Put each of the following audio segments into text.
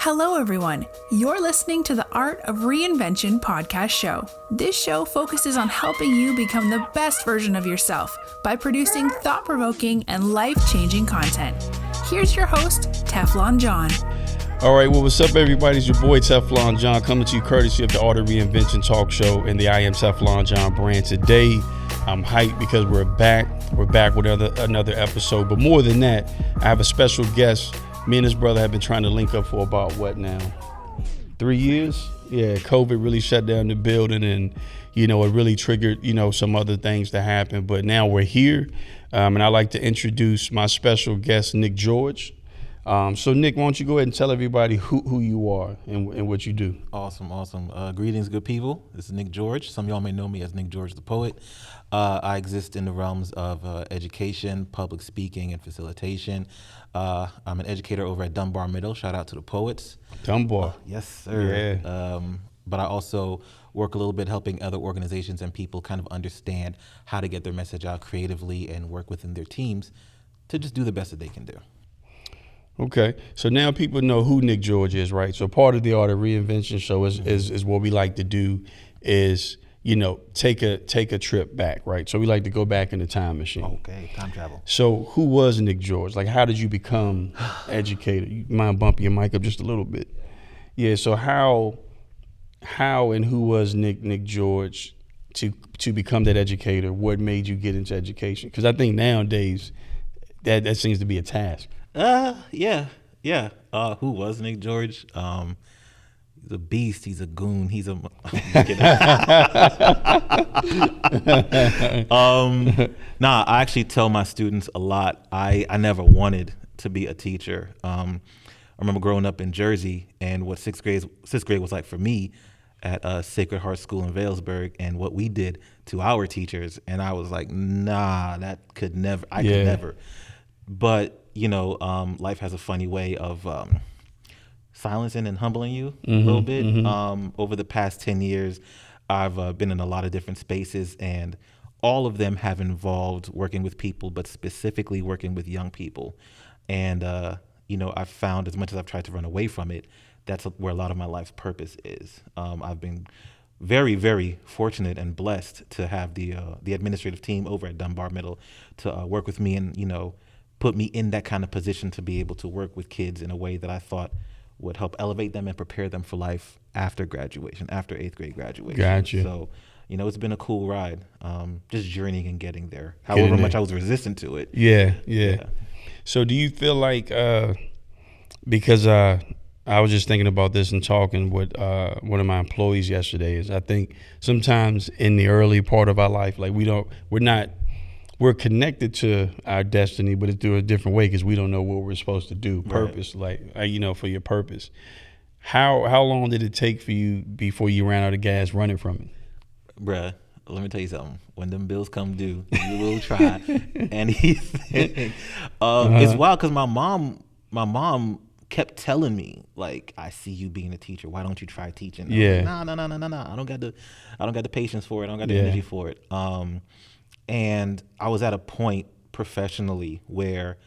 Hello, everyone. You're listening to the Art of Reinvention podcast show. This show focuses on helping you become the best version of yourself by producing thought-provoking and life-changing content. Here's your host, Teflon John. All right, well, what's up, everybody? It's your boy, Teflon John, coming to you courtesy of the Art of Reinvention talk show and the I Am Teflon John brand. Today, I'm hyped because we're back. We're back with another episode. But more than that, I have a special guest. Me and his brother have been trying to link up for about, what now? 3 years? Yeah, COVID really shut down the building and, it really triggered, some other things to happen. But now we're here. And I'd like to introduce my special guest, Nick George. So Nick, why don't you go ahead and tell everybody who you are and what you do. Awesome. Greetings, good people. This is Nick George. Some of y'all may know me as Nick George the Poet. I exist in the realms of education, public speaking, and facilitation. I'm an educator over at Dunbar Middle. Shout out to the poets. Dunbar. Yes, sir. Yeah. But I also work a little bit helping other organizations and people kind of understand how to get their message out creatively and work within their teams to just do the best that they can do. Okay, so now people know who Nick George is, right? So part of the Art of Reinvention show is what we like to do is, take a trip back, right? So we like to go back in the time machine. Okay, time travel. So who was Nick George? Like, how did you become educated? You mind bumping your mic up just a little bit? Yeah, so how and who was Nick George to become that educator? What made you get into education? Because I think nowadays that seems to be a task. Yeah. Who was Nick George? He's a beast. He's a goon. He's a. I actually tell my students a lot. I never wanted to be a teacher. I remember growing up in Jersey and what sixth grade was like for me at Sacred Heart School in Vailsburg, and what we did to our teachers. And I was like, nah, that could never. I could never. But life has a funny way of silencing and humbling you a little bit. Over the past 10 years, I've been in a lot of different spaces, and all of them have involved working with people, but specifically working with young people. And, I've found, as much as I've tried to run away from it, that's where a lot of my life's purpose is. I've been very, very fortunate and blessed to have the administrative team over at Dunbar Middle to work with me and, put me in that kind of position to be able to work with kids in a way that I thought would help elevate them and prepare them for life after graduation, after 8th grade graduation. Gotcha. So, it's been a cool ride, just journeying and getting there, however much I was resistant to it. Yeah. So do you feel like, because I was just thinking about this and talking with one of my employees yesterday, is I think sometimes in the early part of our life, like we're connected to our destiny, but it's through a different way because we don't know what we're supposed to do. Purpose, right. For your purpose. How long did it take for you before you ran out of gas running from it? Bruh, let me tell you something. When them bills come due, you will try anything. It's wild because my mom kept telling me, like, I see you being a teacher. Why don't you try teaching? Yeah. No. I don't got the patience for it. I don't got the energy for it. And I was at a point professionally where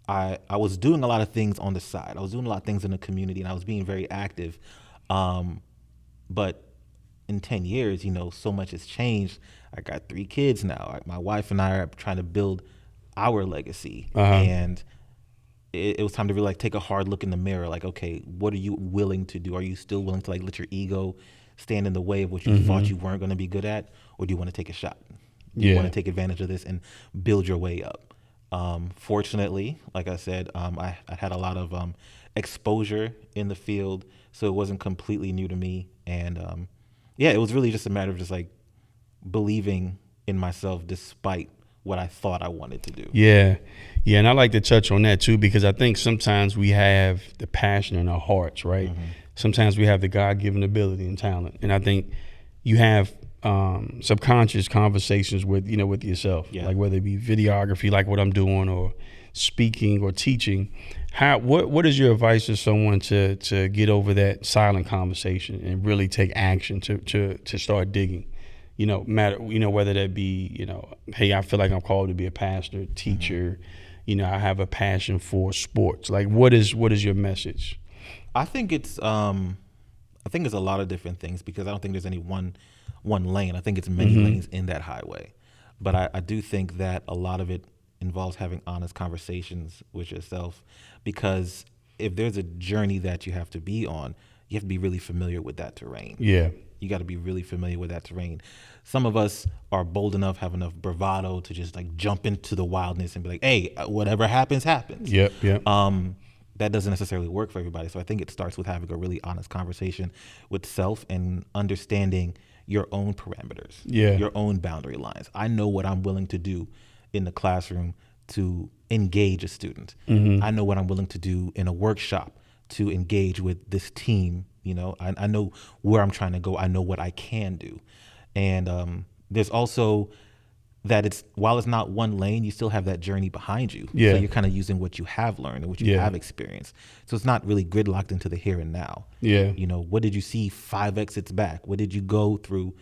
I was doing a lot of things on the side. I was doing a lot of things in the community, and I was being very active. But in 10 years, so much has changed. I got 3 kids now. My wife and I are trying to build our legacy. And it was time to really take a hard look in the mirror. Like, okay, what are you willing to do? Are you still willing to let your ego stand in the way of what you thought you weren't going to be good at? Or do you want to take a shot? You want to take advantage of this and build your way up. Fortunately, like I said, I had a lot of exposure in the field, so it wasn't completely new to me. And it was really just a matter of just believing in myself despite what I thought I wanted to do. Yeah, and I like to touch on that too, because I think sometimes we have the passion in our hearts, right? Sometimes we have the God-given ability and talent, and I think you have subconscious conversations with yourself, like whether it be videography, like what I'm doing, or speaking or teaching. What is your advice to someone to get over that silent conversation and really take action to start digging? Whether that be, hey, I feel like I'm called to be a pastor, teacher, I have a passion for sports. Like, what is your message? I think it's a lot of different things, because I don't think there's any one lane. I think it's many lanes in that highway. But I do think that a lot of it involves having honest conversations with yourself, because if there's a journey that you have to be on, you have to be really familiar with that terrain. Yeah. You got to be really familiar with that terrain. Some of us are bold enough, have enough bravado to just like jump into the wildness and be like, hey, whatever happens, happens. Yep. That doesn't necessarily work for everybody. So I think it starts with having a really honest conversation with self and understanding your own parameters, your own boundary lines. I know what I'm willing to do in the classroom to engage a student. I know what I'm willing to do in a workshop to engage with this team. You know, I know where I'm trying to go. I know what I can do. And there's also that while it's not one lane, you still have that journey behind you. Yeah. So you're kind of using what you have learned and what you have experienced. So it's not really gridlocked into the here and now. Yeah. You know, what did you see 5 exits back? What did you go through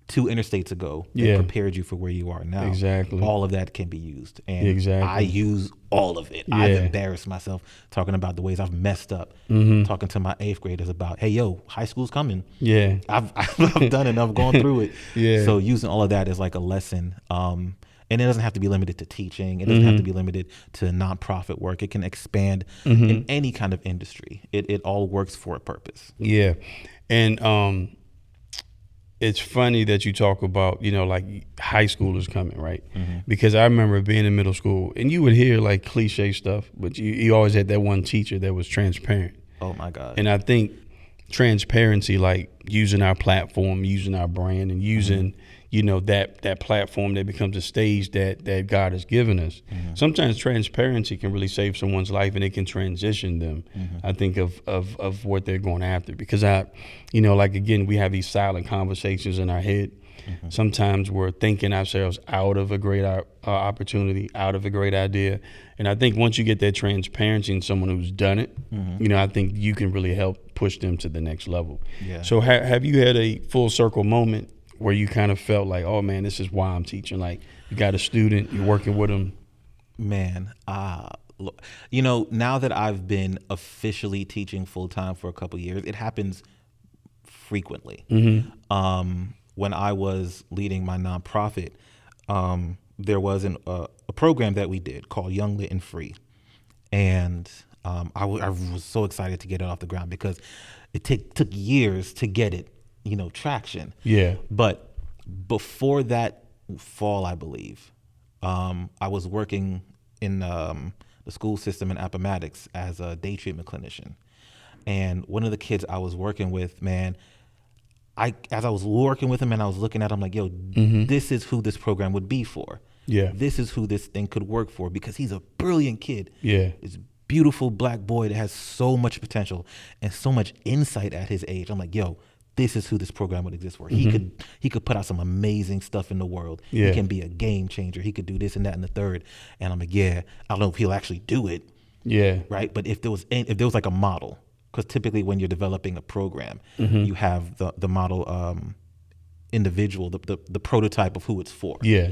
2 interstates ago that prepared you for where you are now? Exactly. All of that can be used. And I use all of it. I've embarrassed myself talking about the ways I've messed up, talking to my 8th graders about, hey, yo, high school's coming. Yeah. I've done it. I've gone through it. So using all of that is like a lesson. And it doesn't have to be limited to teaching. It doesn't have to be limited to nonprofit work. It can expand in any kind of industry. It all works for a purpose. Yeah. And it's funny that you talk about, you know, like high schoolers coming, right? Because I remember being in middle school and you would hear like cliche stuff, but you always had that one teacher that was transparent. Oh my God. And I think transparency, like using our platform, using our brand, and using, you know, that platform that becomes a stage that God has given us. Sometimes transparency can really save someone's life, and it can transition them, I think, of what they're going after. Because you know, like, again, we have these silent conversations in our head. Sometimes we're thinking ourselves out of a great opportunity, out of a great idea. And I think once you get that transparency in someone who's done it, you know, I think you can really help push them to the next level. Yeah. So have you had a full circle moment where you kind of felt like, oh man, this is why I'm teaching? Like, you got a student, you're working with them. Man, look, you know, now that I've been officially teaching full time for a couple of years, it happens frequently. When I was leading my nonprofit, there was a program that we did called Young, Lit, and Free. And I was so excited to get it off the ground because it took years to get it, you know, traction. Yeah. But before that fall, I believe, I was working in the school system in Appomattox as a day treatment clinician. And one of the kids I was working with, man, as I was working with him and I was looking at him, like, yo, this is who this program would be for. Yeah. This is who this thing could work for, because he's a brilliant kid. Yeah. This beautiful black boy that has so much potential and so much insight at his age. I'm like, yo, this is who this program would exist for. He could put out some amazing stuff in the world. Yeah. He can be a game changer. He could do this and that and the third. And I'm like, yeah, I don't know if he'll actually do it. Yeah. Right. But if there was like a model, because typically when you're developing a program, you have the model individual, the prototype of who it's for. Yeah.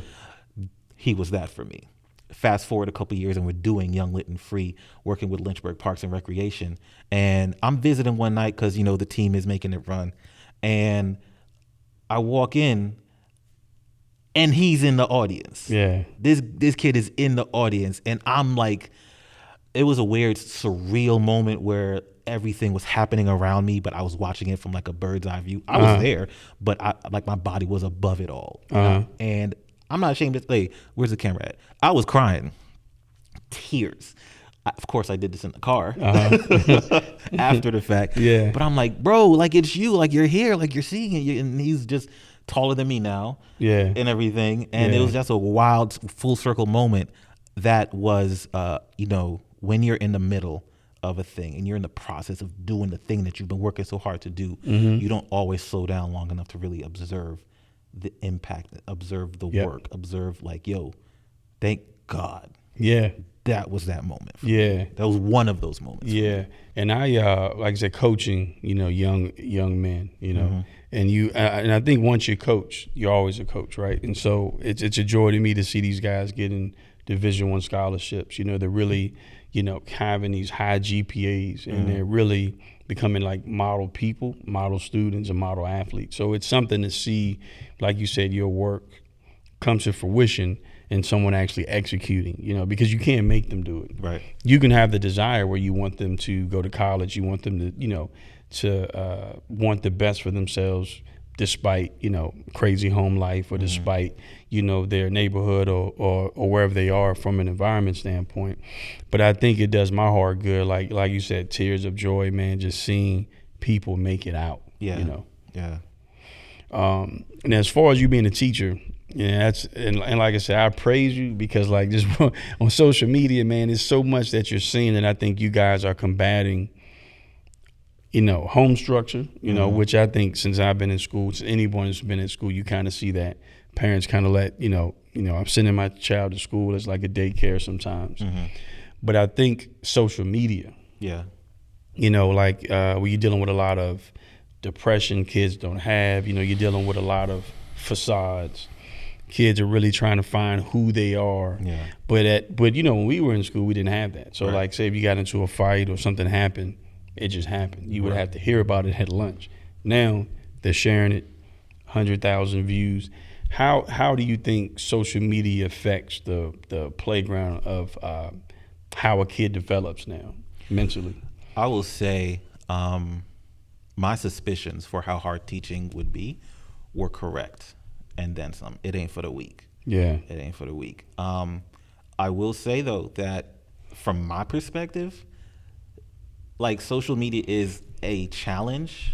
He was that for me. Fast forward a couple of years and we're doing Young, Lit, and Free, working with Lynchburg Parks and Recreation. And I'm visiting one night because, you know, the team is making it run. And I walk in and he's in the audience. Yeah. This kid is in the audience. And I'm like, it was a weird, surreal moment where everything was happening around me, but I was watching it from like a bird's eye view. I was there, but my body was above it all. You know? And I'm not ashamed to say, where's the camera at? I was crying, tears. Of course, I did this in the car after the fact. Yeah. But I'm like, bro, like, it's you, like, you're here, like, you're seeing it. And he's just taller than me now. Yeah. And everything. And it was just a wild full circle moment that was, you know, when you're in the middle of a thing and you're in the process of doing the thing that you've been working so hard to do, you don't always slow down long enough to really observe the impact, observe the work, observe, like, yo, thank God. Yeah. That was that moment. For me. That was one of those moments. Yeah. And I, like I said, coaching, you know, young men, you know, and I think once you coach, you're always a coach, right? And so it's a joy to me to see these guys getting Division I scholarships. You know, they're really, you know, having these high GPAs and they're really becoming like model people, model students, and model athletes. So it's something to see, like you said, your work comes to fruition and someone actually executing, because you can't make them do it. Right. You can have the desire where you want them to go to college, you want them to, want the best for themselves despite, crazy home life or despite, their neighborhood or wherever they are from an environment standpoint. But I think it does my heart good. Like you said, tears of joy, man, just seeing people make it out, Yeah. And as far as you being a teacher, and like I said, I praise you because like just on social media, man, there's so much that you're seeing that I think you guys are combating, home structure, which I think since I've been in school, since anyone who's been in school, you kind of see that parents kind of let, I'm sending my child to school as like a daycare sometimes. But I think social media, Yeah. like where you're dealing with a lot of depression kids don't have, you're dealing with a lot of facades. Kids are really trying to find who they are. Yeah. But when we were in school, we didn't have that. So like say if you got into a fight or something happened, it just happened. You would have to hear about it at lunch. Now they're sharing it, 100,000 views. How do you think social media affects the playground of how a kid develops now mentally? I will say my suspicions for how hard teaching would be were correct, and then some. It ain't for the weak. Yeah. It ain't for the weak. I will say though that from my perspective, like social media is a challenge,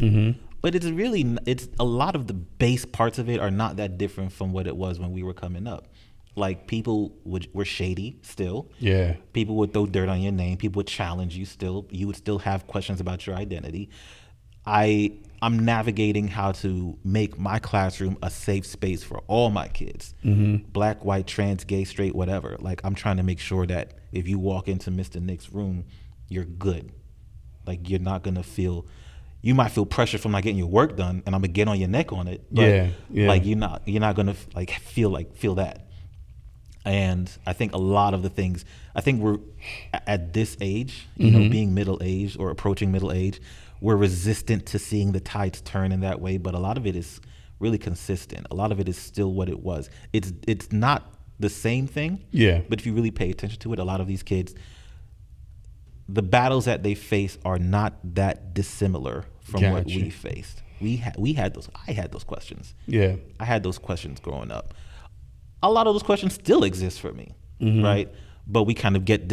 but it's a lot of the base parts of it are not that different from what it was when we were coming up. Like people were shady still. Yeah. People would throw dirt on your name. People would challenge you still. You would still have questions about your identity. I'm navigating how to make my classroom a safe space for all my kids, black, white, trans, gay, straight, whatever. Like I'm trying to make sure that if you walk into Mr. Nick's room, you're good. Like you're not gonna you might feel pressure from not getting your work done, and I'm gonna get on your neck on it. But like you're not gonna feel that. And I think a lot of the things, I think we're at this age, being middle aged or approaching middle age, we're resistant to seeing the tides turn in that way. But a lot of it is really consistent. A lot of it is still what it was. It's not the same thing. Yeah. But if you really pay attention to it, a lot of these kids, the battles that they face are not that dissimilar from what we faced. We had those. I had those questions. Yeah. I had those questions growing up. A lot of those questions still exist for me, right? But we kind of get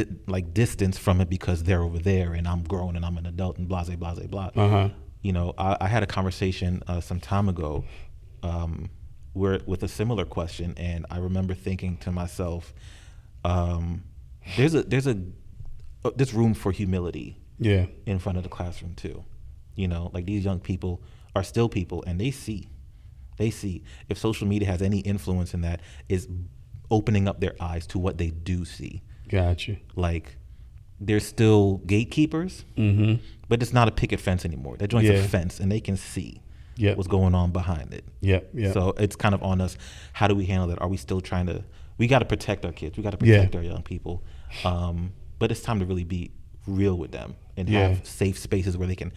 distance from it because they're over there and I'm grown and I'm an adult and blah, blah, blah, blah. I had a conversation some time ago with a similar question, and I remember thinking to myself, there's room for humility in front of the classroom too. Like these young people are still people, and they see if social media has any influence in that, is opening up their eyes to what they do see. Gotcha. Like they're still gatekeepers, but it's not a picket fence anymore. That joint's a fence, and they can see what's going on behind it. Yeah. So it's kind of on us. How do we handle that? Are we still trying to? We got to protect our kids. We got to protect our young people. But it's time to really be real with them and have safe spaces where they can.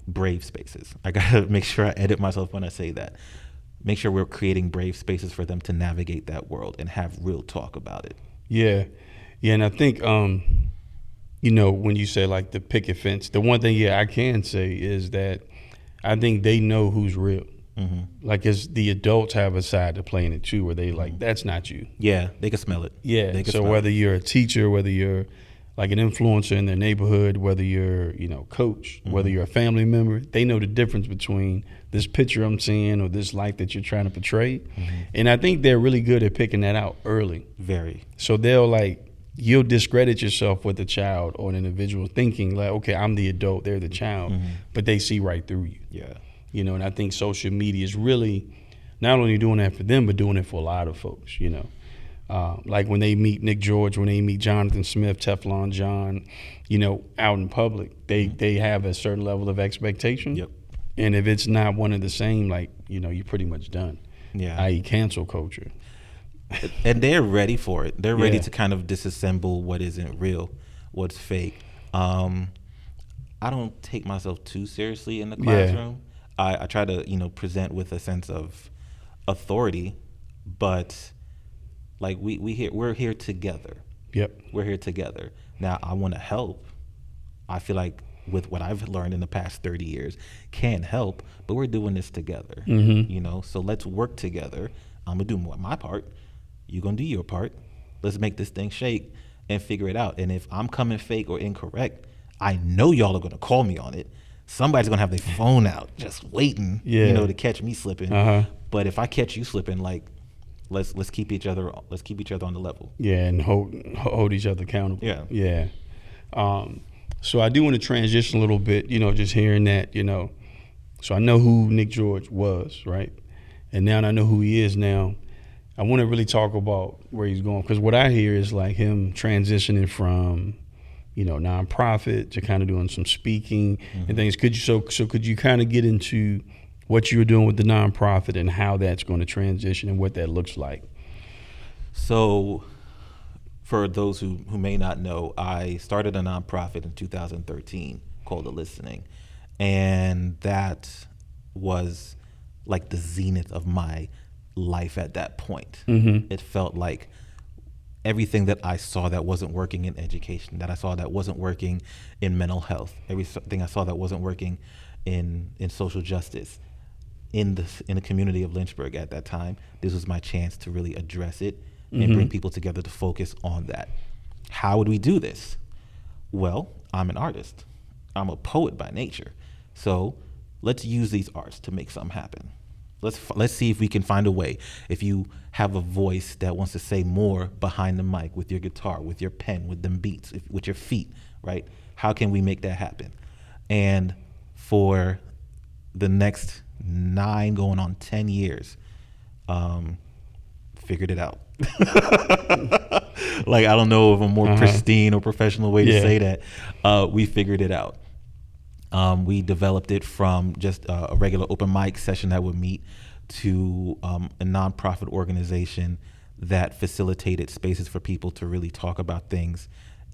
Brave spaces. I gotta make sure I edit myself when I say that. Make sure we're creating brave spaces for them to navigate that world and have real talk about it. Yeah, and I think when you say like the picket fence, the one thing I can say is that I think they know who's real. Like as the adults have a side to play in it too, where they like that's not you. Yeah, they can smell it. Yeah. So whether you're a teacher, whether you're like an influencer in their neighborhood, whether you're, coach, whether you're a family member, they know the difference between this picture I'm seeing or this life that you're trying to portray. And I think they're really good at picking that out early. Very. So you'll discredit yourself with a child or an individual thinking like, okay, I'm the adult, they're the child, but they see right through you. Yeah. And I think social media is really not only doing that for them, but doing it for a lot of folks, like when they meet Nick George, when they meet Jonathan Smith, Teflon John, out in public, they have a certain level of expectation. Yep. And if it's not one of the same, like, you're pretty much done. Yeah. i.e. cancel culture. And they're ready for it. They're ready to kind of disassemble what isn't real, what's fake. I don't take myself too seriously in the classroom. I try to, present with a sense of authority, but like we're here together. Yep. We're here together. Now I want to help. I feel like with what I've learned in the past 30 years can help, but we're doing this together. So let's work together. I'm going to do my part. You're going to do your part. Let's make this thing shake and figure it out. And if I'm coming fake or incorrect, I know y'all are going to call me on it. Somebody's going to have their phone out just waiting, to catch me slipping. But if I catch you slipping, like, let's keep each other on the level. Yeah, and hold each other accountable. Yeah. Yeah. So I do want to transition a little bit, just hearing that, so I know who Nick George was, right? And now I know who he is now. I want to really talk about where he's going, because what I hear is like him transitioning from, nonprofit to kind of doing some speaking and things. Could you kind of get into what you were doing with the nonprofit and how that's going to transition and what that looks like? So for those who may not know, I started a nonprofit in 2013 called The Listening. And that was like the zenith of my life at that point. It felt like everything that I saw that wasn't working in education, that I saw that wasn't working in mental health, everything I saw that wasn't working in social justice, in the community of Lynchburg at that time, this was my chance to really address it and bring people together to focus on that. How would we do this? Well, I'm an artist. I'm a poet by nature. So let's use these arts to make something happen. Let's see if we can find a way. If you have a voice that wants to say more behind the mic with your guitar, with your pen, with them beats, with your feet, right? How can we make that happen? And for the next 9 going on 10 years, figured it out. Like, I don't know of a more pristine or professional way to say that. We figured it out. We developed it from just a regular open mic session that would meet to a nonprofit organization that facilitated spaces for people to really talk about things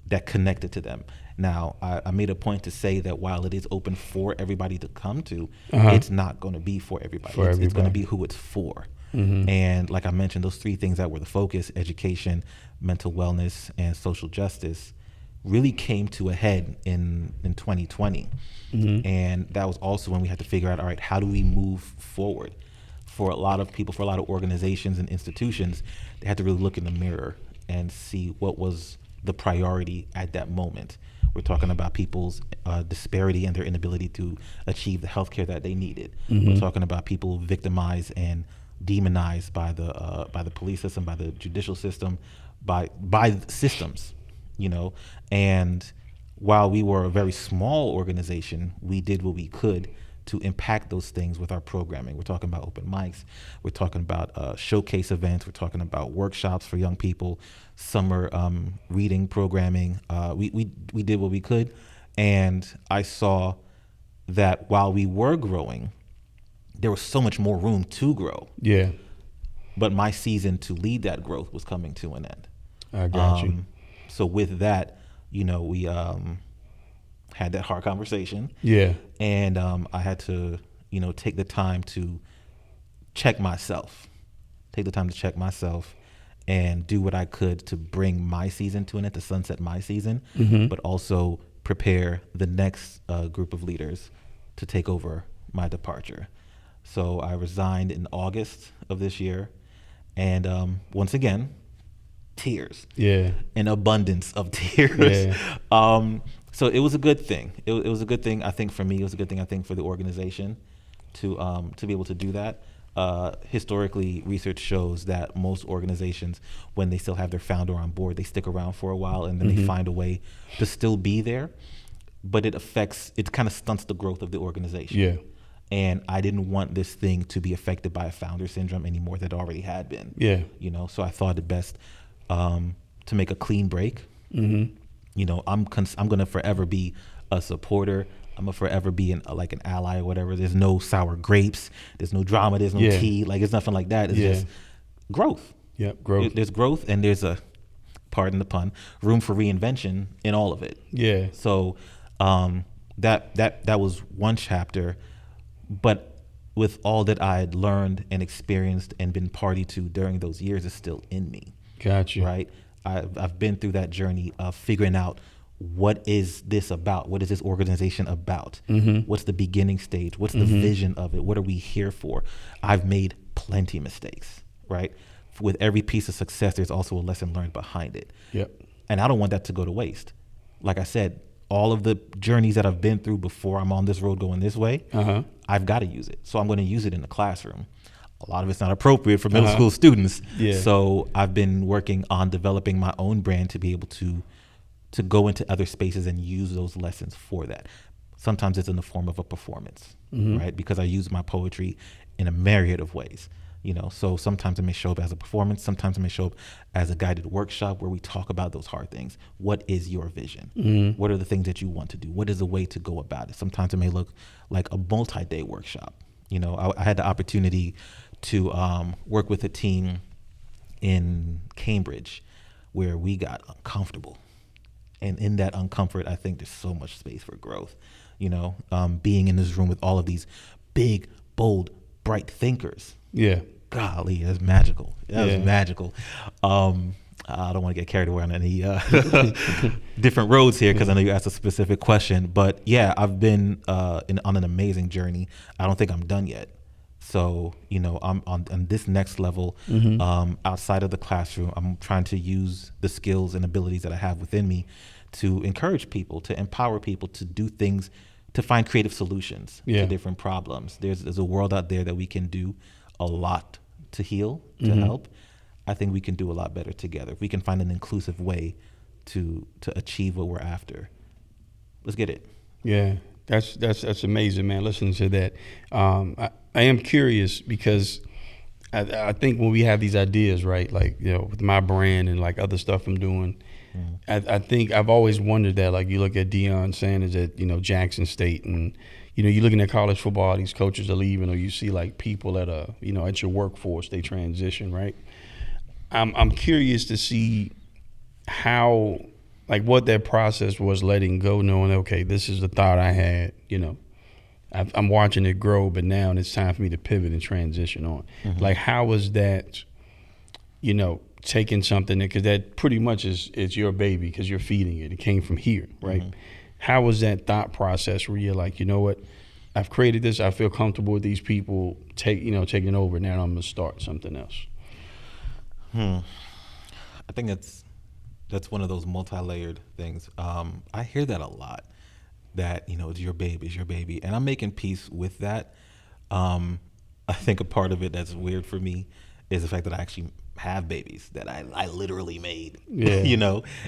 that connected to them. Now, I made a point to say that while it is open for everybody to come to, it's not going to be for everybody. It's going to be who it's for. And like I mentioned, those 3 things that were the focus, education, mental wellness, and social justice, really came to a head in 2020. And that was also when we had to figure out, all right, how do we move forward? For a lot of people, for a lot of organizations and institutions, they had to really look in the mirror and see what was the priority at that moment. We're talking about people's disparity and their inability to achieve the healthcare that they needed. We're talking about people victimized and demonized by the police system, by the judicial system, by systems, And while we were a very small organization, we did what we could to impact those things with our programming. We're talking about open mics. We're talking about showcase events. We're talking about workshops for young people, summer reading programming. We did what we could. And I saw that while we were growing, there was so much more room to grow. Yeah. But my season to lead that growth was coming to an end. I got you. So with that, we had that hard conversation. Yeah. And I had to, take the time to check myself, and do what I could to bring my season to an end, to sunset my season, but also prepare the next group of leaders to take over my departure. So I resigned in August of this year. And once again, tears. Yeah. An abundance of tears. Yeah. So it was a good thing. It was a good thing, I think, for me. It was a good thing, I think, for the organization to be able to do that. Historically, research shows that most organizations, when they still have their founder on board, they stick around for a while and then they find a way to still be there. But it kind of stunts the growth of the organization. Yeah. And I didn't want this thing to be affected by a founder syndrome anymore that already had been. Yeah. So I thought it best to make a clean break. I'm going to forever be a supporter. I'm going to forever be an ally or whatever. There's no sour grapes. There's no drama. There's no tea. It's nothing like that. It's just growth. Yep, growth. There's growth, and there's pardon the pun, room for reinvention in all of it. Yeah. So that was one chapter, but with all that I had learned and experienced and been party to during those years is still in me. Gotcha. Right. I've been through that journey of figuring out, what is this about? What is this organization about? What's the beginning stage? What's the vision of it? What are we here for? I've made plenty of mistakes, right? With every piece of success, there's also a lesson learned behind it. Yep. And I don't want that to go to waste. Like I said, all of the journeys that I've been through before I'm on this road going this way, I've got to use it. So I'm going to use it in the classroom. A lot of it's not appropriate for middle school students. Yeah. So I've been working on developing my own brand to be able to go into other spaces and use those lessons for that. Sometimes it's in the form of a performance, right? Because I use my poetry in a myriad of ways, so sometimes it may show up as a performance. Sometimes it may show up as a guided workshop where we talk about those hard things. What is your vision? What are the things that you want to do? What is the way to go about it? Sometimes it may look like a multi-day workshop. I had the opportunity to work with a team in Cambridge where we got uncomfortable. And in that uncomfort, I think there's so much space for growth. Being in this room with all of these big, bold, bright thinkers. Yeah. Golly, that's magical. That was magical. I don't want to get carried away on any different roads here, because I know you asked a specific question. But yeah, I've been on an amazing journey. I don't think I'm done yet. So, I'm on this next level, outside of the classroom. I'm trying to use the skills and abilities that I have within me to encourage people, to empower people to do things, to find creative solutions to different problems. There's a world out there that we can do a lot to heal, to help. I think we can do a lot better together. If we can find an inclusive way to achieve what we're after, let's get it. Yeah, that's amazing, man. Listening to that, I am curious, because I think when we have these ideas, right, like, with my brand and like other stuff I'm doing, I think I've always wondered that, like, you look at Deion Sanders at, Jackson State, and, you're looking at college football, these coaches are leaving, or you see like people at at your workforce, they transition, right? I'm curious to see how, like, what that process was, letting go, knowing, okay, this is the thought I had, I'm watching it grow, but now it's time for me to pivot and transition on. Like, how was that, taking something, because that pretty much it's your baby, because you're feeding it. It came from here, right? How was that thought process where you're like, you know what, I've created this, I feel comfortable with these people, taking over, now I'm gonna start something else? I think that's one of those multi-layered things. I hear that a lot, that, it's your baby. And I'm making peace with that. I think a part of it that's weird for me is the fact that I actually have babies that I literally made,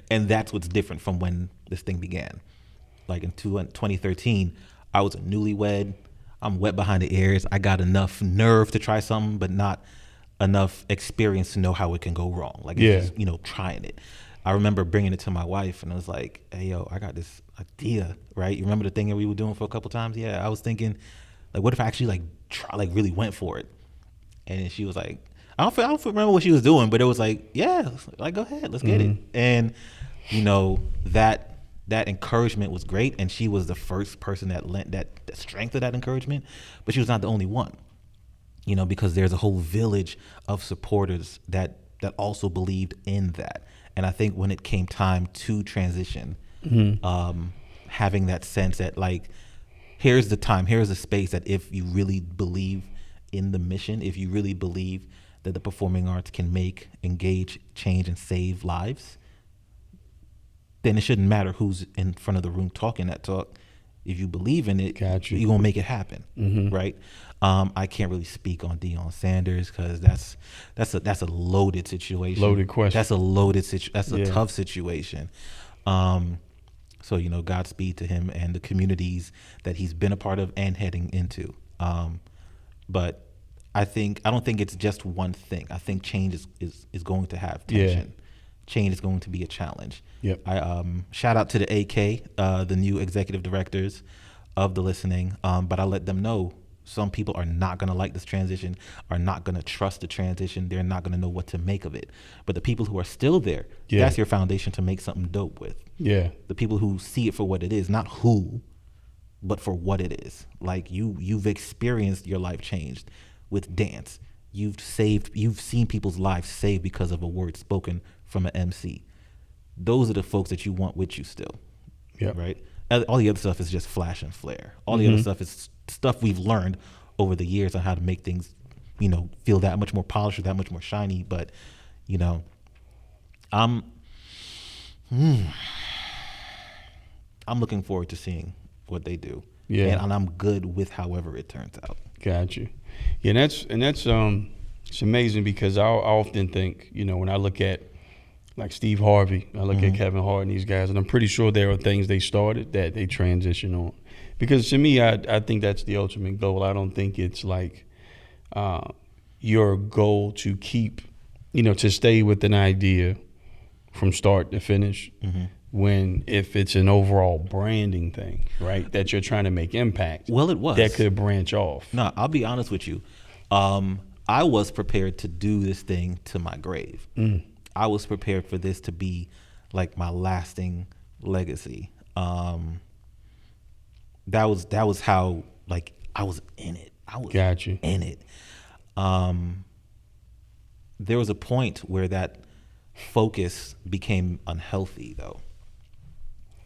and that's what's different from when this thing began. Like in 2013, I was a newlywed. I'm wet behind the ears. I got enough nerve to try something, but not enough experience to know how it can go wrong. Like, it's just, trying it. I remember bringing it to my wife, and I was like, hey, yo, I got this idea, right? You remember the thing that we were doing for a couple times? Yeah, I was thinking, like, what if I actually, really went for it? And she was like, I don't remember what she was doing, but it was like, yeah, like, go ahead, let's get it. And, that encouragement was great, and she was the first person that lent that strength of that encouragement, but she was not the only one, because there's a whole village of supporters that also believed in that. And I think when it came time to transition, having that sense that, like, here's the time, here's the space, that if you really believe in the mission, if you really believe that the performing arts can make, engage, change, and save lives, then it shouldn't matter who's in front of the room talking that talk. If you believe in it, you're going to make it happen, right? I can't really speak on Deion Sanders, because that's a loaded situation. Loaded question. That's a loaded that's a tough situation. So, Godspeed to him and the communities that he's been a part of and heading into. But I don't think it's just one thing. I think change is going to have tension. Yeah. Change is going to be a challenge. Yep. I shout out to the AK, the new executive directors of the listening. But I let them know some people are not going to like this transition, are not going to trust the transition. They're not going to know what to make of it. But the people who are still there, that's your foundation to make something dope with. Yeah. The people who see it for what it is, not who, but for what it is. Like you've experienced your life changed with dance. You've seen people's lives saved because of a word spoken from an MC. Those are the folks that you want with you still. Yep. Right? All the other stuff is just flash and flare. All the other stuff is stuff we've learned over the years on how to make things, feel that much more polished or that much more shiny. But, I'm looking forward to seeing what they do. Yeah. And I'm good with however it turns out. Got you. Yeah, that's it's amazing because I often think, when I look at like Steve Harvey, I look at Kevin Hart and these guys, and I'm pretty sure there are things they started that they transition on. Because to me, I think that's the ultimate goal. I don't think it's like your goal to keep, to stay with an idea from start to finish. When if it's an overall branding thing, right, that you're trying to make impact. Well, it was. That could branch off. No, I'll be honest with you. I was prepared to do this thing to my grave. I was prepared for this to be like my lasting legacy. That was how, like, I was in it. I was in it. There was a point where that focus became unhealthy, though,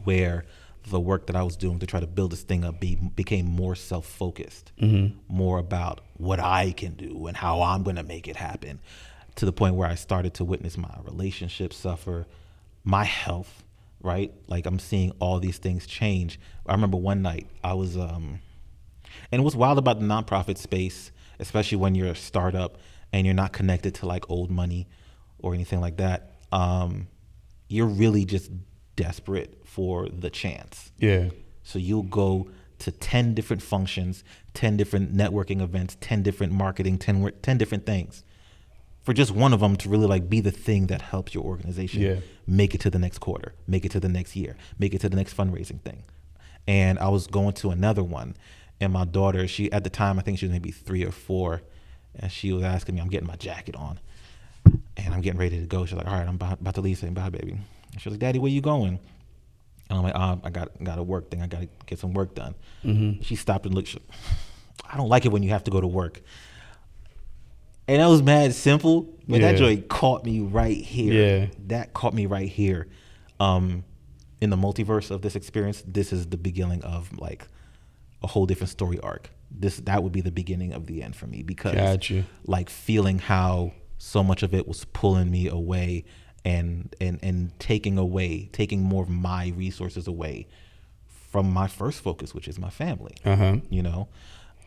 where the work that I was doing to try to build this thing up became more self-focused, more about what I can do and how I'm going to make it happen, to the point where I started to witness my relationships suffer, my health, right? Like, I'm seeing all these things change. I remember one night I was, and what's wild about the nonprofit space, especially when you're a startup and you're not connected to like old money or anything like that, you're really just desperate for the chance. Yeah. So you'll go to 10 different functions, 10 different networking events, 10 different marketing, 10 different things for just one of them to really like be the thing that helps your organization make it to the next quarter, make it to the next year, make it to the next fundraising thing. And I was going to another one, and my daughter, she at the time, I think she was maybe 3 or 4, and she was asking me, I'm getting my jacket on and I'm getting ready to go. She's like, all right, I'm about to leave, saying bye, baby. And she was like, Daddy, where you going? And I'm like, I got a work thing. I got to get some work done. She stopped and looked. I don't like it when you have to go to work. And that was mad simple, but that joy caught me right here. Yeah. That caught me right here. In the multiverse of this experience, this is the beginning of like a whole different story arc. That would be the beginning of the end for me, because like feeling how so much of it was pulling me away and taking more of my resources away from my first focus, which is my family.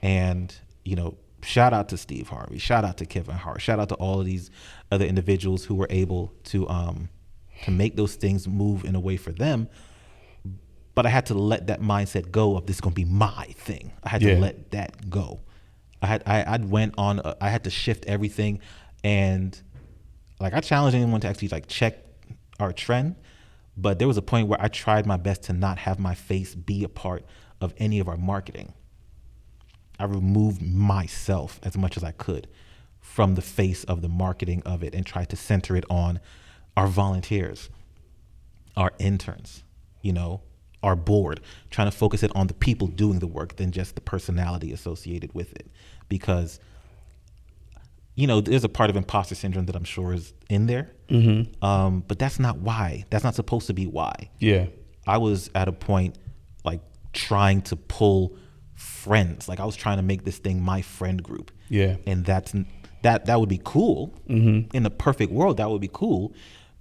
And shout out to Steve Harvey, shout out to Kevin Hart, shout out to all of these other individuals who were able to make those things move in a way for them. But I had to let that mindset go of this is going to be my thing. I had to let that go. I had to shift everything, and like I challenge anyone to actually like check our trend. But there was a point where I tried my best to not have my face be a part of any of our marketing. I removed myself as much as I could from the face of the marketing of it and tried to center it on our volunteers, our interns, our board, trying to focus it on the people doing the work than just the personality associated with it. Because, there's a part of imposter syndrome that I'm sure is in there. But that's not why. That's not supposed to be why. Yeah. I was at a point like trying to pull friends. Like I was trying to make this thing my friend group. Yeah. And that would be cool. In the perfect world, that would be cool.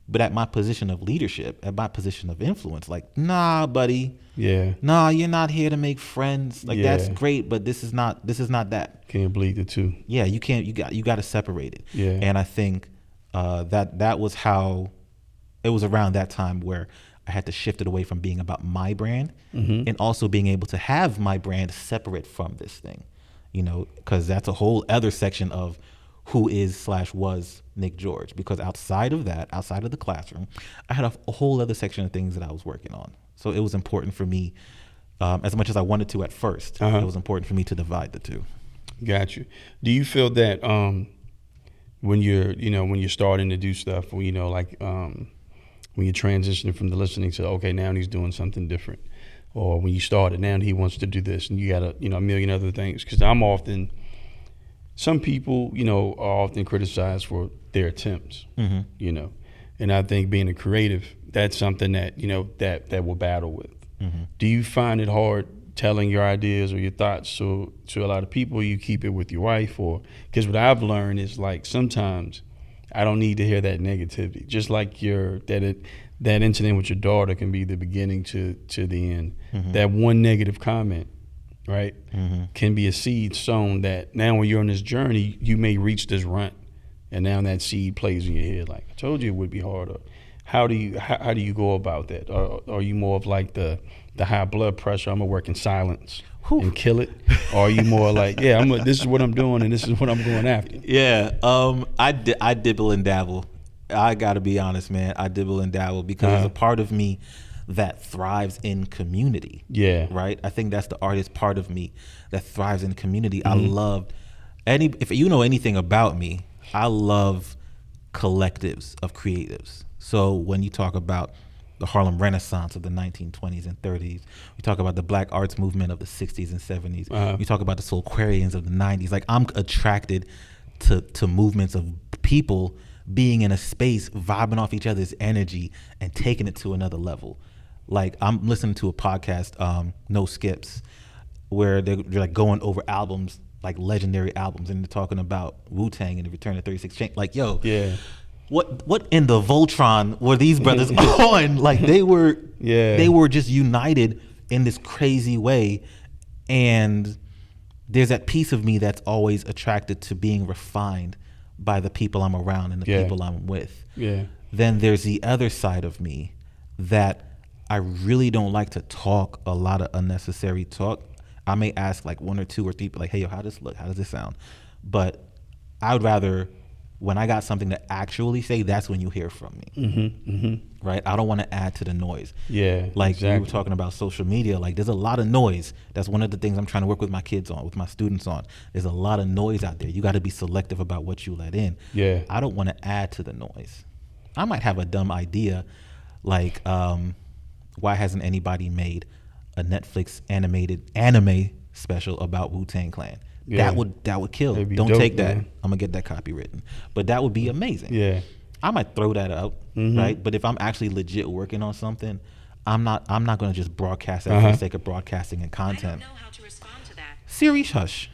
But at my position of leadership, at my position of influence, like, nah, buddy. Yeah. Nah, you're not here to make friends. Like that's great, but this is not that. Can't bleed the two. Yeah, you can't. You got to separate it. Yeah. And I think that was how it was around that time where I had to shift it away from being about my brand and also being able to have my brand separate from this thing, because that's a whole other section of who is/was Nick George. Because outside of the classroom, I had a whole other section of things that I was working on. So it was important for me, as much as I wanted to at first, it was important for me to divide the two. Got you. Do you feel that when you're starting to do stuff, when you're transitioning from the listening to, okay, now he's doing something different, or when you started, now he wants to do this, and you got a million other things. Because some people, are often criticized for their attempts, and I think being a creative, that's something that, that we'll battle with. Do you find it hard telling your ideas or your thoughts to a lot of people? You keep it with your wife, or because what I've learned is like sometimes I don't need to hear that negativity. Just like that incident with your daughter can be the beginning to the end. That one negative comment, right, can be a seed sown that now when you're on this journey, you may reach this rut, and now that seed plays in your head. Like I told you, it would be harder. How do you go about that? Are you more of like the high blood pressure, I'm gonna work in silence and kill it? Or are you more like, this is what I'm doing and this is what I'm going after? Yeah, I dibble and dabble. I gotta be honest, man. I dibble and dabble because there's a part of me that thrives in community. Yeah. Right? I think that's the artist part of me that thrives in community. I love if you know anything about me, I love collectives of creatives. So when you talk about the Harlem Renaissance of the 1920s and 30s, we talk about the Black arts movement of the 60s and 70s. We talk about the Soulquarians of the 90s. Like I'm attracted to movements of people being in a space, vibing off each other's energy and taking it to another level. Like I'm listening to a podcast, No Skips, where they're like going over albums, like legendary albums, and they're talking about Wu-Tang and the Return of 36 Chainz. Like, yo, yeah. What in the Voltron were these brothers on? Like they were just united in this crazy way. And there's that piece of me that's always attracted to being refined by the people I'm around and the people I'm with. Yeah. Then there's the other side of me that I really don't like to talk a lot of unnecessary talk. I may ask like one or two or three people like, hey, yo, how does this look? How does this sound? But I would rather, when I got something to actually say, that's when you hear from me. Right? I don't want to add to the noise. Yeah. Like exactly. We were talking about social media. Like there's a lot of noise. That's one of the things I'm trying to work with my kids on, with my students on. There's a lot of noise out there. You got to be selective about what you let in. Yeah. I don't want to add to the noise. I might have a dumb idea, like why hasn't anybody made a Netflix anime special about Wu-Tang Clan? Yeah. That would kill. Don't dope, take that. Man. I'm gonna get that copywritten. But that would be amazing. Yeah. I might throw that up, right? But if I'm actually legit working on something, I'm not gonna just broadcast that for the sake of broadcasting and content. I don't know how to respond to that. Siri, hush.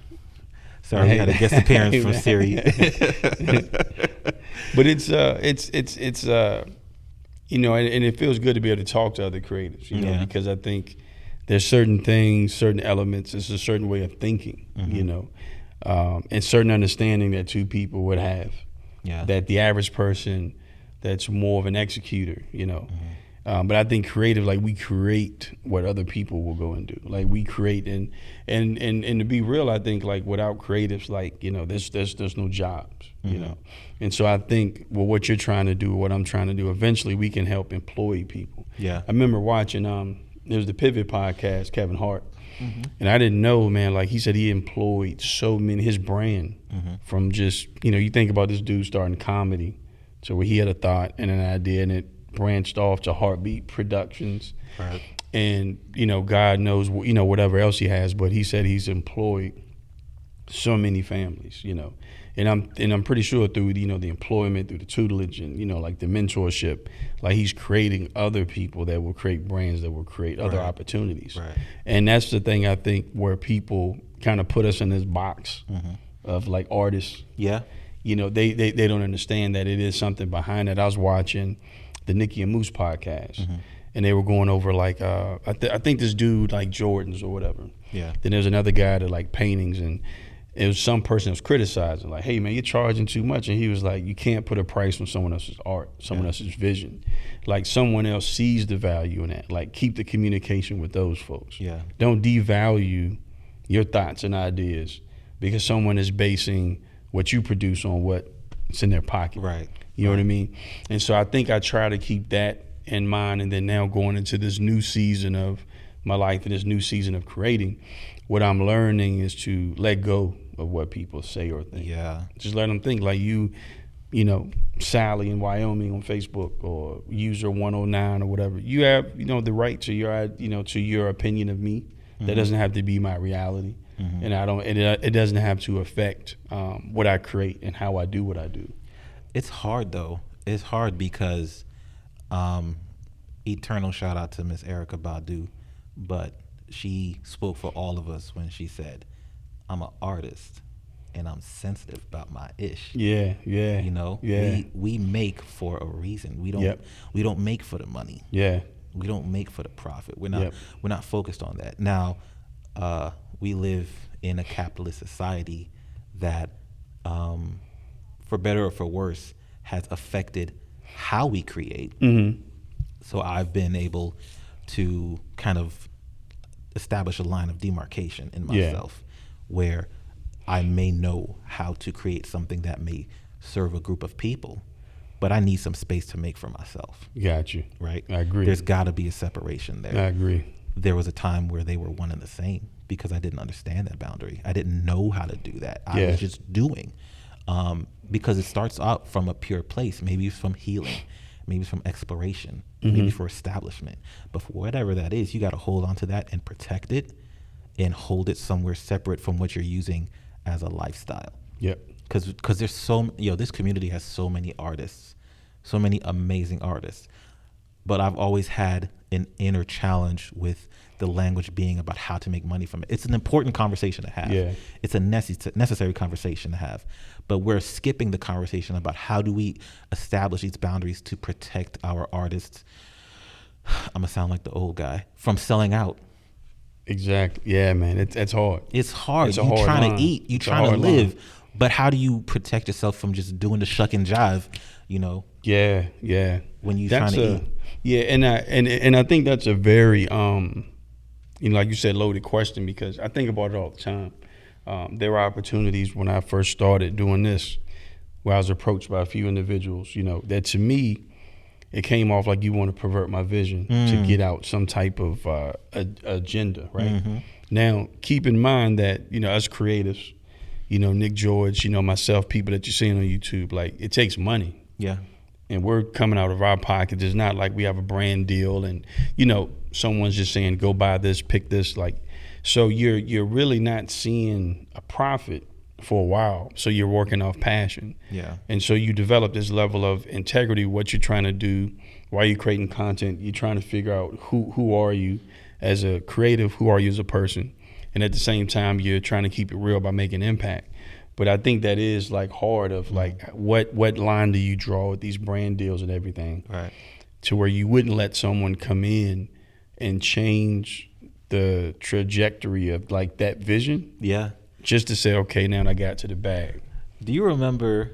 Sorry, we had a guest appearance from Siri. But it's and it feels good to be able to talk to other creatives, because I think there's certain things, certain elements, it's a certain way of thinking, and certain understanding that two people would have, that the average person that's more of an executor, but I think creative, like we create what other people will go and do. Like we create and to be real, I think like without creatives, like, there's no jobs, And so I think, well, what you're trying to do, what I'm trying to do, eventually we can help employ people. Yeah. I remember watching, there was the Pivot podcast, Kevin Hart. And I didn't know, man, like he said he employed so many, his brand from just, you think about this dude starting comedy. So where he had a thought and an idea and it branched off to Heartbeat Productions. Right. And, God knows, whatever else he has, but he said he's employed so many families, And I'm pretty sure through, the employment, through the tutelage and, like the mentorship, like he's creating other people that will create brands that will create other opportunities. Right. And that's the thing I think where people kind of put us in this box of like artists. Yeah. They don't understand that it is something behind it. I was watching the Nikki and Moose podcast and they were going over like, I think this dude like Jordans or whatever. Yeah. Then there's another guy that like paintings, and it was some person that was criticizing, like, hey, man, you're charging too much. And he was like, you can't put a price on someone else's art, someone else's vision. Like, someone else sees the value in that. Like, keep the communication with those folks. Yeah. Don't devalue your thoughts and ideas because someone is basing what you produce on what's in their pocket. Right. You know what I mean? And so I think I try to keep that in mind. And then now going into this new season of my life and this new season of creating, what I'm learning is to let go of what people say or think. Yeah. Just let them think. Like Sally in Wyoming on Facebook or user 109 or whatever. You have, the right to your opinion of me. That doesn't have to be my reality. And it doesn't have to affect what I create and how I do what I do. It's hard though. It's hard because eternal shout out to Miss Erykah Badu, but she spoke for all of us when she said, I'm an artist and I'm sensitive about my ish. Yeah. We make for a reason. We don't make for the money. Yeah. We don't make for the profit. We're not focused on that. Now, we live in a capitalist society that, for better or for worse, has affected how we create. Mm-hmm. So I've been able to kind of establish a line of demarcation in myself where I may know how to create something that may serve a group of people, but I need some space to make for myself. Got you. Right? I agree. There's got to be a separation there. I agree. There was a time where they were one and the same because I didn't understand that boundary. I didn't know how to do that. I was just doing. Because it starts out from a pure place. Maybe it's from healing. Maybe it's from exploration. Maybe for establishment. But for whatever that is, you got to hold on to that and protect it and hold it somewhere separate from what you're using as a lifestyle. Yep. Because there's this community has so many artists, so many amazing artists. But I've always had an inner challenge with the language being about how to make money from it. It's an important conversation to have. Yeah. It's a necessary conversation to have. But we're skipping the conversation about how do we establish these boundaries to protect our artists, I'm going to sound like the old guy, from selling out. Exactly. Yeah, man. It's hard. It's hard. You're trying to eat. You're trying to live. Line. But how do you protect yourself from just doing the shuck and jive, Yeah. When you're trying to eat. Yeah, and I think that's a very, like you said, loaded question because I think about it all the time. There were opportunities when I first started doing this where I was approached by a few individuals, that to me, it came off like you want to pervert my vision to get out some type of agenda, right? Mm-hmm. Now, keep in mind that, us creatives, Nick George, myself, people that you're seeing on YouTube, like it takes money. Yeah. And we're coming out of our pockets. It's not like we have a brand deal and, someone's just saying, go buy this, pick this. Like, so you're really not seeing a profit for a while. So you're working off passion. Yeah. And so you develop this level of integrity, what you're trying to do, why you're creating content. You're trying to figure out who are you as a creative, who are you as a person. And at the same time, you're trying to keep it real by making impact. But I think that is like hard of like what line do you draw with these brand deals and everything, right? To where you wouldn't let someone come in and change the trajectory of like that vision. Yeah. Just to say, okay, now I got to the bag. Do you remember,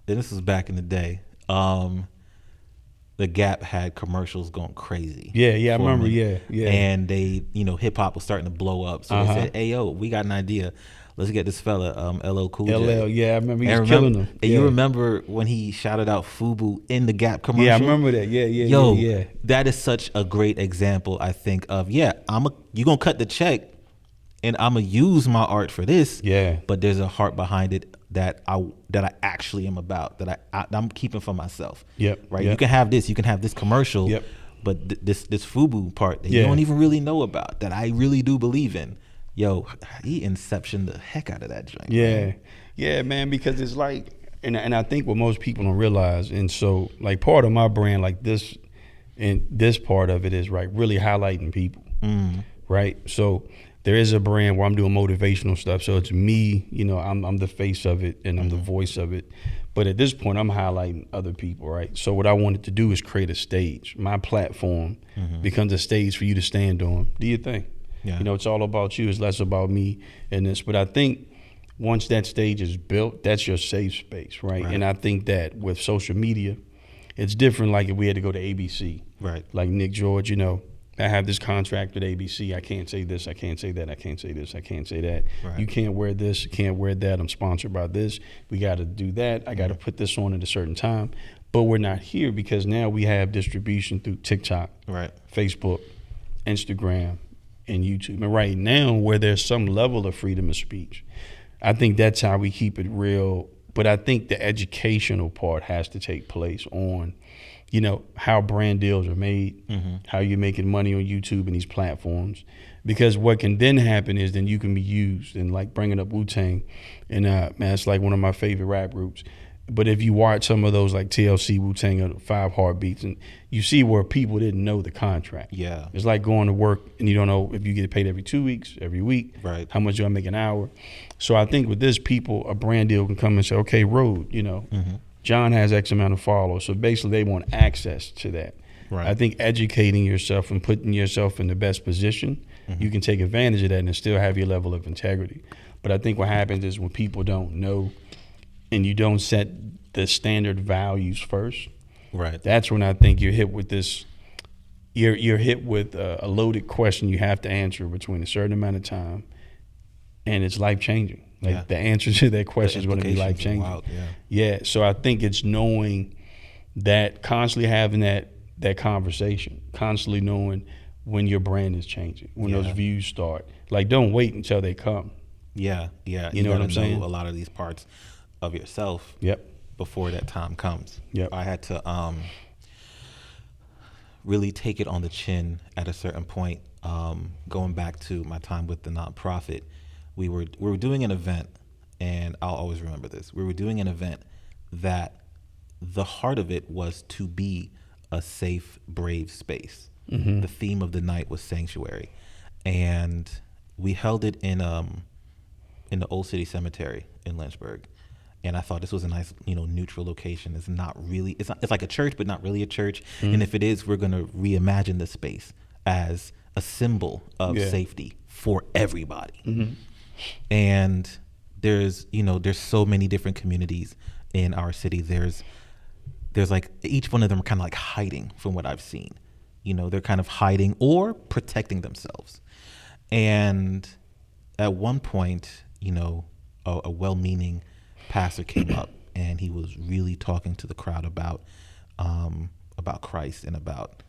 and this was back in the day, the Gap had commercials going crazy. Yeah, I remember, yeah. And they, hip hop was starting to blow up. So they said, hey, yo, we got an idea. Let's get this fella, LL Cool J. LL, yeah, I remember he was killing them. And you remember when he shouted out FUBU in the Gap commercial? Yeah, I remember that. Yeah. That is such a great example, I think, of, you're going to cut the check and I'm going to use my art for this. Yeah. But there's a heart behind it that I actually am about, that I'm keeping for myself. Yep. Right? Yep. You can have this commercial, but this FUBU part that you don't even really know about, that I really do believe in. Yo, he inceptioned the heck out of that joint. Yeah, man, because it's like, and I think what most people don't realize, and so like part of my brand, like this, and this part of it is right, really highlighting people, right? So there is a brand where I'm doing motivational stuff, so it's me, I'm the face of it and I'm the voice of it. But at this point, I'm highlighting other people, right? So what I wanted to do is create a stage. My platform becomes a stage for you to stand on. Do your thing. Yeah. It's all about you. It's less about me and this. But I think once that stage is built, that's your safe space, right? And I think that with social media, it's different like if we had to go to ABC. Right. Like Nick George, I have this contract with ABC. I can't say this. I can't say that. I can't say this. I can't say that. Right. You can't wear this. You can't wear that. I'm sponsored by this. We got to do that. I got to put this on at a certain time. But we're not here because now we have distribution through TikTok, Facebook, Instagram, and YouTube. And right now, where there's some level of freedom of speech, I think that's how we keep it real But I think the educational part has to take place on, you know, how brand deals are made, how you're making money on YouTube and these platforms. Because what can then happen is then you can be used, and like bringing up Wu-Tang, and man, it's like one of my favorite rap groups. But if you watch some of those like TLC, Wu-Tang, or 5 Heartbeats, and you see where people didn't know the contract. Yeah. It's like going to work and you don't know if you get paid every 2 weeks, every week, Right. how much you make an hour. So I think with this, people, a brand deal can come and say, okay, Road, you know, John has X amount of followers. So basically they want access to that. Right. I think educating yourself and putting yourself in the best position, you can take advantage of that and still have your level of integrity. But I think what happens is when people don't know and you don't set the standard values first, Right. that's when I think you're hit with this, you're hit with a loaded question you have to answer between a certain amount of time, and it's life-changing. Like the answer to that question is going to be life-changing. Wild, Yeah, so I think it's knowing that, constantly having that conversation, constantly knowing when your brand is changing, when those views start. Like, don't wait until they come. Yeah. You know what I'm saying? A lot of these parts of yourself Yep. before that time comes. Yep. I had to really take it on the chin at a certain point. Going back to my time with the nonprofit, we were doing an event, and I'll always remember this. We were doing an event that the heart of it was to be a safe, brave space. The theme of the night was sanctuary, and we held it in the Old City Cemetery in Lynchburg. And I thought this was a nice, neutral location. It's not really, it's like a church, but not really a church. And if it is, we're going to reimagine the space as a symbol of safety for everybody. And there's so many different communities in our city. There's like, each one of them are kind of like hiding from what I've seen. They're kind of hiding or protecting themselves. And at one point, a well-meaning pastor came up, and he was really talking to the crowd about Christ and about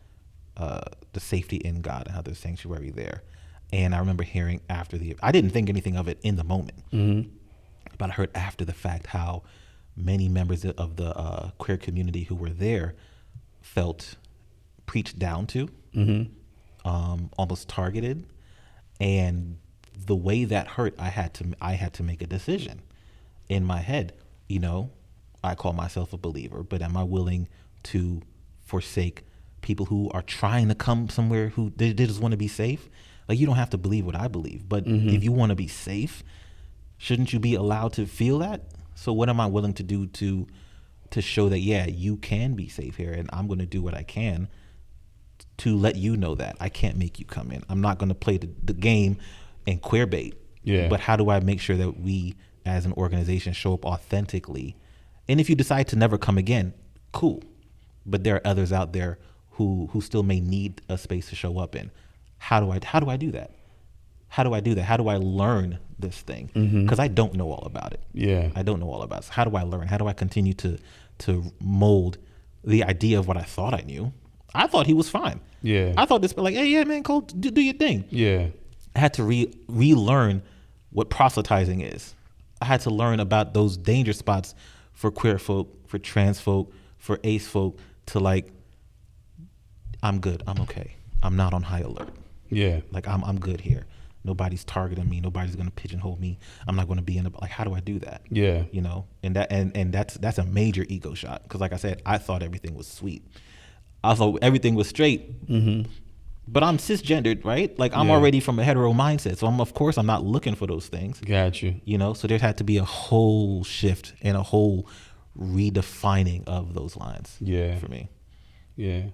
the safety in God and how there's sanctuary there. And I remember hearing I didn't think anything of it in the moment, but I heard after the fact how many members of the queer community who were there felt preached down to, almost targeted. And the way that hurt, I had to make a decision in my head. I call myself a believer, but am I willing to forsake people who are trying to come somewhere who they just want to be safe? Like, you don't have to believe what I believe, but if you want to be safe, shouldn't you be allowed to feel that? So what am I willing to do to show that, you can be safe here, and I'm going to do what I can to let you know that I can't make you come in. I'm not going to play the game and queer bait. Yeah. But how do I make sure that we as an organization show up authentically? And if you decide to never come again, cool. But there are others out there who still may need a space to show up in. How do I do that? How do I do that? How do I learn this thing? Because I don't know all about it. Yeah. I don't know all about it. So how do I learn? How do I continue to mold the idea of what I thought I knew? I thought he was fine. Yeah. I thought this, like, hey, yeah, man, Cole, do your thing. Yeah. I had to relearn what proselytizing is. I had to learn about those danger spots for queer folk, for trans folk, for ace folk, to like, I'm good. I'm okay. I'm not on high alert. Yeah. Like, I'm good here. Nobody's targeting me. Nobody's going to pigeonhole me. I'm not going to be in like, how do I do that? Yeah. And that's a major ego shot. Because like I said, I thought everything was sweet. I thought everything was straight. But I'm cisgendered, right? Like, I'm already from a hetero mindset. So of course I'm not looking for those things. Got you. So there had to be a whole shift and a whole redefining of those lines. Yeah. For me. Yeah.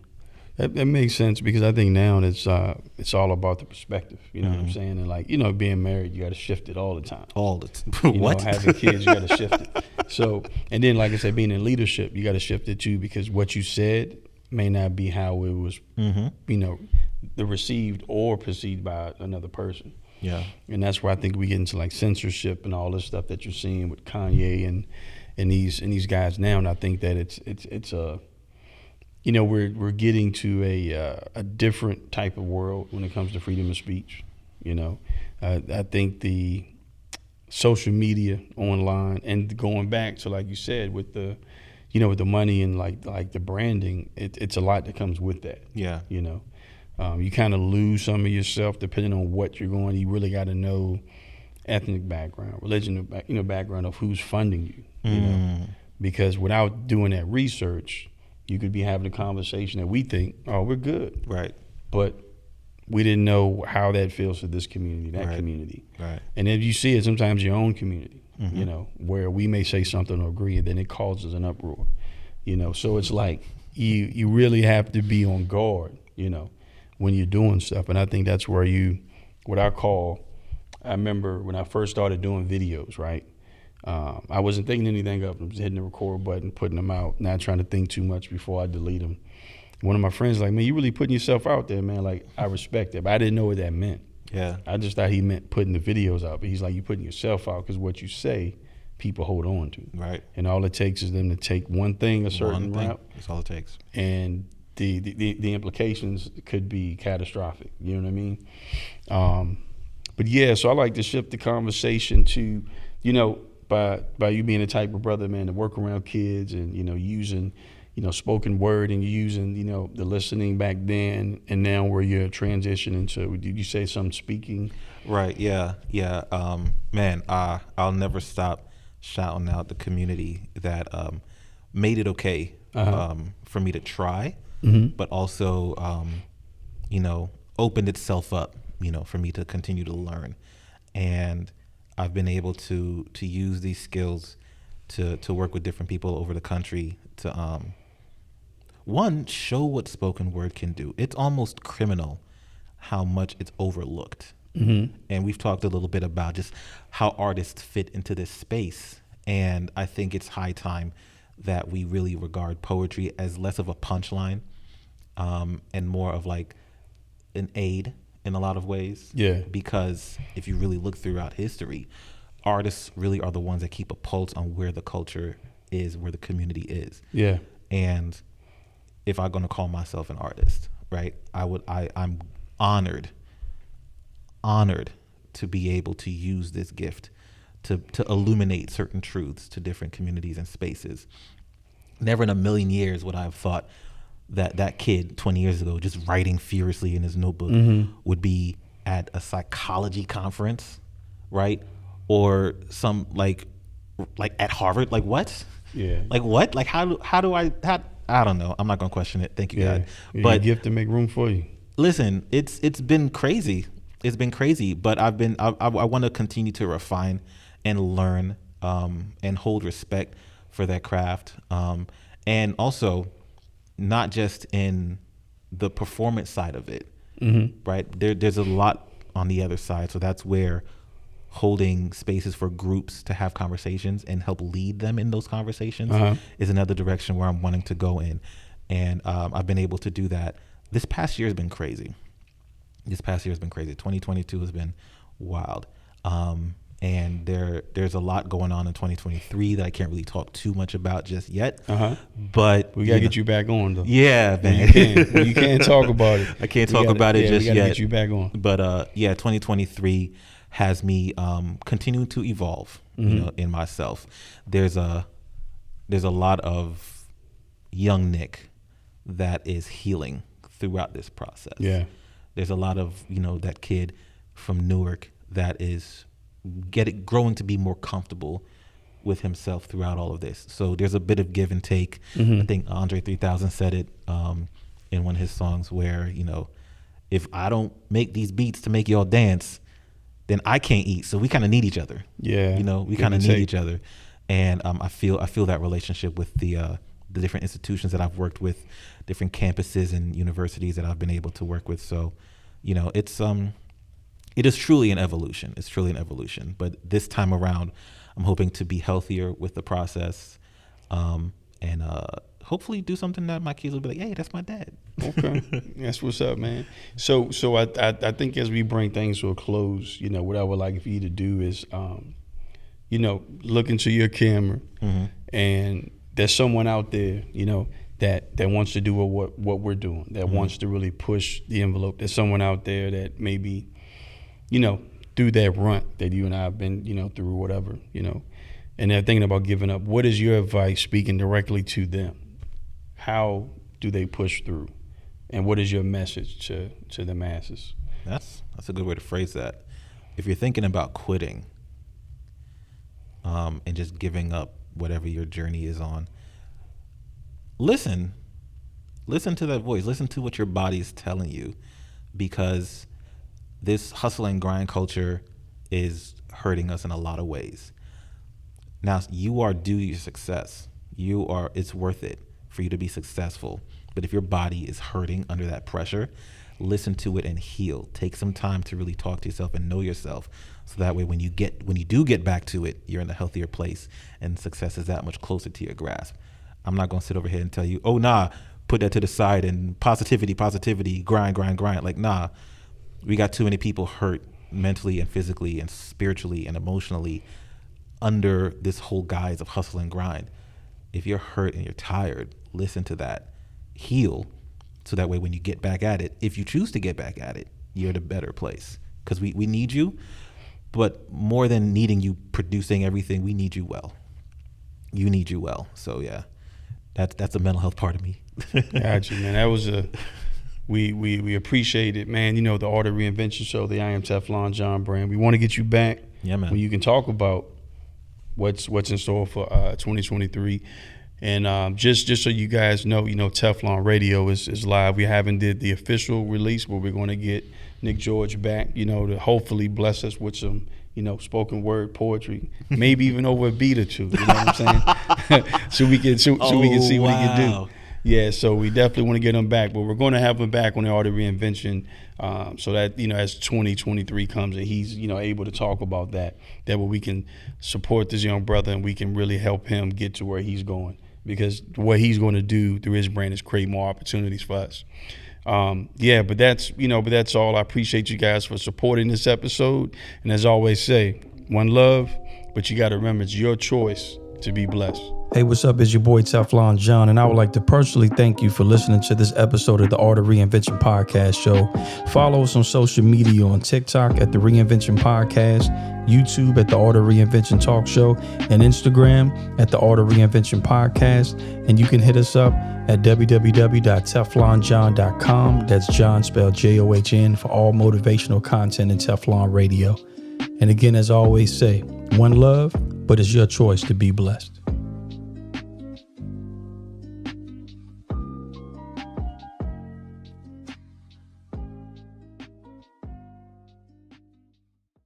That makes sense, because I think now it's all about the perspective. You know what I'm saying? And like, being married, you got to shift it all the time. All the time. What? Having kids, you got to shift it. So, and then like I said, being in leadership, you got to shift it too, because what you said may not be how it was, the received or perceived by another person. Yeah. And that's where I think we get into like censorship and all this stuff that you're seeing with Kanye and these guys now. And I think that it's a, we're getting to a different type of world when it comes to freedom of speech. I think social media, online, and going back to, like you said, with the, with the money and like the branding, it's a lot that comes with that. Yeah. You kind of lose some of yourself depending on what you're going. You really got to know ethnic background, religion, background of who's funding you. You know, because without doing that research, you could be having a conversation that we think, oh, we're good, Right. but we didn't know how that feels to this community, that Right. community. Right. And if you see it sometimes your own community, where we may say something or agree, and then it causes an uproar. So it's like you really have to be on guard, when you're doing stuff. And I think that's where I remember when I first started doing videos, right? I wasn't thinking anything of them, just hitting the record button, putting them out, not trying to think too much before I delete them. One of my friends was like, man, you really putting yourself out there, man. Like, I respect it, but I didn't know what that meant. Yeah. I just thought he meant putting the videos out, but he's like, you putting yourself out because what you say, people hold on to. Right. And all it takes is them to take one thing a certain route. That's all it takes. And the implications could be catastrophic. You know what I mean? But yeah, so I like to shift the conversation to, by you being the type of brother, man, to work around kids and, using, spoken word, and using, the listening back then and now where you're transitioning to, did you say some speaking? Right. Yeah. Yeah. Man, I'll never stop shouting out the community that made it okay for me to try, but also, opened itself up, for me to continue to learn. And I've been able to use these skills to work with different people over the country to, one, show what spoken word can do. It's almost criminal how much it's overlooked. And we've talked a little bit about just how artists fit into this space. And I think it's high time that we really regard poetry as less of a punchline and more of like an aid in a lot of ways. Yeah. Because if you really look throughout history, artists really are the ones that keep a pulse on where the culture is, where the community is. Yeah. And if I'm going to call myself an artist, right, I'm honored to be able to use this gift to illuminate certain truths to different communities and spaces. Never in a million years would I have thought that kid 20 years ago just writing furiously in his notebook would be at a psychology conference, right? Or some like at Harvard. Like what? Yeah. Like what? Like how do I don't know. I'm not gonna question it. Thank you, God. Yeah, but you have to make room for you. Listen, it's been crazy. It's been crazy, but I want to continue to refine and learn and hold respect for that craft, and also not just in the performance side of it, right? There's a lot on the other side, so that's where holding spaces for groups to have conversations and help lead them in those conversations is another direction where I'm wanting to go in, and I've been able to do that. This past year has been crazy. 2022 has been wild. And there's a lot going on in 2023 that I can't really talk too much about just yet. But we gotta get you back on though. Yeah, man. You can't talk about it. I can't talk about it just yet. We gotta yet. get you back on. But 2023 has me continuing to evolve, in myself. There's a lot of young Nick that is healing throughout this process. Yeah. There's a lot of, that kid from Newark that is growing to be more comfortable with himself throughout all of this. So there's a bit of give and take. I think Andre 3000 said it in one of his songs where, if I don't make these beats to make y'all dance, then I can't eat. So we kind of need each other. Yeah. We kind of need each other. And I feel that relationship with the different institutions that I've worked with, different campuses and universities that I've been able to work with. So, it is truly an evolution. It's truly an evolution. But this time around, I'm hoping to be healthier with the process, and hopefully do something that my kids will be like, hey, that's my dad. Okay. That's what's up, man. So I think as we bring things to a close, what I would like for you to do is, look into your camera, and there's someone out there, that wants to do what we're doing, that wants to really push the envelope. There's someone out there that maybe, through that rut that you and I have been, through whatever, and they're thinking about giving up. What is your advice, speaking directly to them? How do they push through? And what is your message to the masses? That's a good way to phrase that. If you're thinking about quitting and just giving up whatever your journey is on, listen to that voice. Listen to what your body is telling you, because this hustle and grind culture is hurting us in a lot of ways. Now, you are due your success. It's worth it for you to be successful. But if your body is hurting under that pressure, listen to it and heal. Take some time to really talk to yourself and know yourself, so that way when you do get back to it, you're in a healthier place and success is that much closer to your grasp. I'm not going to sit over here and tell you, oh, nah, put that to the side and positivity, grind. Like, nah, we got too many people hurt mentally and physically and spiritually and emotionally under this whole guise of hustle and grind. If you're hurt and you're tired, listen to that, heal, so that way when you get back at it, if you choose to get back at it, you're in a better place. Because we need you, but more than needing you producing everything, we need you well. You need you well. So yeah, that's a mental health part of me. Gotcha, man. That was we appreciate it, man. The Art of Reinvention Show, the I Am Teflon John brand. We want to get you back. Yeah, man. When you can talk about what's in store for 2023. And just so you guys know, Teflon Radio is live. We haven't did the official release, but we're going to get Nick George back, to hopefully bless us with some, spoken word poetry, maybe even over a beat or two. You know what I'm saying? so we can see what he can do. Yeah, so we definitely want to get him back, but we're going to have him back on the Art of Reinvention, so that, as 2023 comes and he's, able to talk about that way we can support this young brother and we can really help him get to where he's going, because what he's going to do through his brand is create more opportunities for us. But that's all. I appreciate you guys for supporting this episode. And as I always say, one love, but you got to remember, it's your choice to be blessed. Hey, what's up? It's your boy Teflon John, and I would like to personally thank you for listening to this episode of the Art of Reinvention Podcast Show. Follow us on social media on TikTok at the Reinvention Podcast, YouTube at the Art of Reinvention Talk Show, and Instagram at the Art of Reinvention Podcast. And you can hit us up at www.teflonjohn.com. That's John spelled John for all motivational content in Teflon Radio. And again, as I always say, one love, but it's your choice to be blessed.